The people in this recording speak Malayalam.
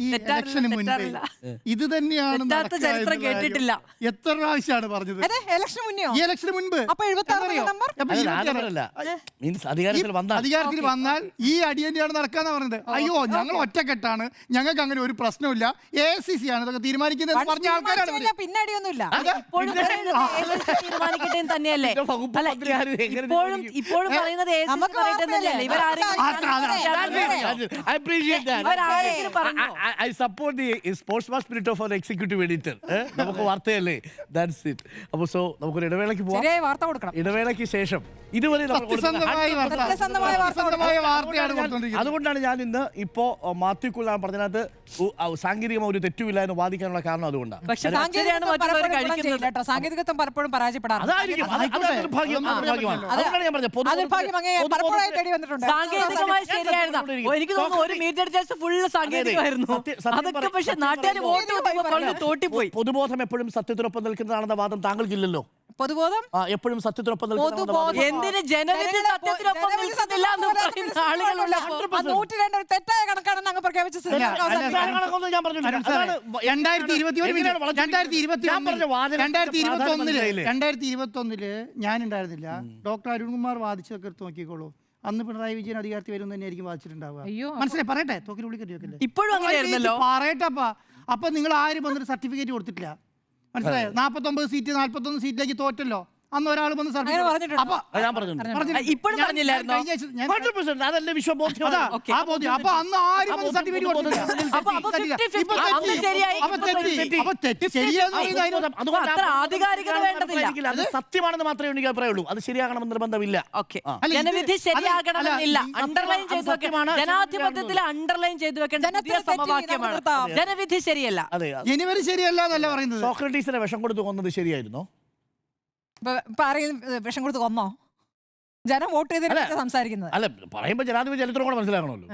ഈ ഇലക്ഷന് മുൻപ് ഇത് തന്നെയാണ് ചരിത്രം കേട്ടിട്ടില്ല. എത്ര പ്രാവശ്യമാണ് പറഞ്ഞത് ഈ ഇലക്ഷന് മുൻപ്? അധികാരത്തിൽ വന്നാൽ ഈ അടി തന്നെയാണ് നടക്കാന്ന് പറഞ്ഞത്. അയ്യോ ഞങ്ങൾ ഒറ്റക്കെട്ടാണ്, ഞങ്ങൾക്ക് അങ്ങനെ ഒരു പ്രശ്നമില്ല, ACC ആണ് ഇതൊക്കെ തീരുമാനിക്കുന്നത് പറഞ്ഞ ആൾക്കാരാണ്. പിന്നെ അടിയൊന്നുമില്ല. തീരുമാനിക്കട്ടെ തന്നെയല്ലേ ഇപ്പോഴും പറയുന്നത്. I appreciate that. I support the sportsman spirit of our executive editor. നമുക്ക് വാർത്തയല്ലേ, that's it. അപ്പോൾ സോ നമുക്കൊരു ഇടവേളയ്ക്ക് പോവാം. ഇടവേളയ്ക്ക് ശേഷം ഇതുവരെ അതുകൊണ്ടാണ് ഞാൻ ഇന്ന് ഇപ്പോ മാത്യു കുലാൻ പറഞ്ഞതിനകത്ത് സാങ്കേതികമായ ഒരു തെറ്റുമില്ല എന്ന് വാദിക്കാനുള്ള കാരണം അതുകൊണ്ടാണ്. സാങ്കേതികത്വം പലപ്പോഴും പരാജയപ്പെടാറുണ്ട്. സാങ്കേതികമായി ശരിയായിരുന്നു. എനിക്ക് തോന്നുന്നു ഒരു മീറ്റർ ജസ്റ്റ് ഫുള്ള് സാങ്കേതികമായിരുന്നു. അതൊക്കെ പക്ഷെ നാട്ടുകാർ വോട്ട് തോട്ടിപ്പോയി. പൊതുബോധം എപ്പോഴും സത്യത്തിനൊപ്പം നിൽക്കുന്നതാണെന്ന വാദം താങ്കൾക്കില്ലല്ലോ. പൊതുബോധം എപ്പോഴും സത്യത്തിനൊപ്പം എന്തിന് ജനവിധി സത്യത്തിനൊപ്പം നിൽക്കുന്നില്ല എന്ന് പറയുന്ന ആളുകളുള്ള തെറ്റായ കണക്കാണെന്ന് അങ്ങ് പ്രഖ്യാപിച്ച 2021 ഞാനുണ്ടായിരുന്നില്ല. ഡോക്ടർ അരുൺകുമാർ വാദിച്ചതൊക്കെ എടുത്ത് നോക്കിക്കോളൂ. അന്ന് പിണറായി വിജയൻ അധികാരത്തിൽ വരും തന്നെയായിരിക്കും വാദിച്ചിട്ടുണ്ടാവുക. മനസ്സിലായി പറയട്ടെ, തോക്കിൽ വിളിക്കല്ലേ ഇപ്പോഴും പറയട്ടെ. അപ്പൊ നിങ്ങൾ ആരും വന്നിട്ട് സർട്ടിഫിക്കറ്റ് കൊടുത്തിട്ടില്ല. മനസ്സിലായോ? 49 സീറ്റ് 41 സീറ്റിലേക്ക് തോറ്റല്ലോ. അന്ന് ഒരാൾ വന്ന് സർട്ടിഫിക്കറ്റ് സത്യമാണെന്ന് മാത്രമേ എനിക്ക് അഭിപ്രായമുള്ളൂ. അത് ശരിയാകണമെന്ന് നിർബന്ധമില്ല. ജനവിധി ശരിയാകണമെന്നില്ല. അണ്ടർലൈൻ ചെയ്തു വെക്കണം. ജനാധിപത്യത്തിൽ അണ്ടർലൈൻ ചെയ്തു വെക്കേണ്ട സമവാക്യമാണ്. ജനവിധി ശരിയല്ല. ജനുവരി ശരിയല്ല എന്നല്ല പറയുന്നത്. സോക്രട്ടീസിനെ വിഷം കൊടുത്ത് കൊന്നത് ശരിയായിരുന്നോ? വിഷം കൊടുത്ത് കൊന്നോ? ജനം വോട്ട് ചെയ്തിട്ട് സംസാരിക്കുന്നത് അല്ല, പറയുമ്പോ ജനാധിപത്യ ചരിത്രം കൂടെ മനസ്സിലാക്കണമല്ലോ.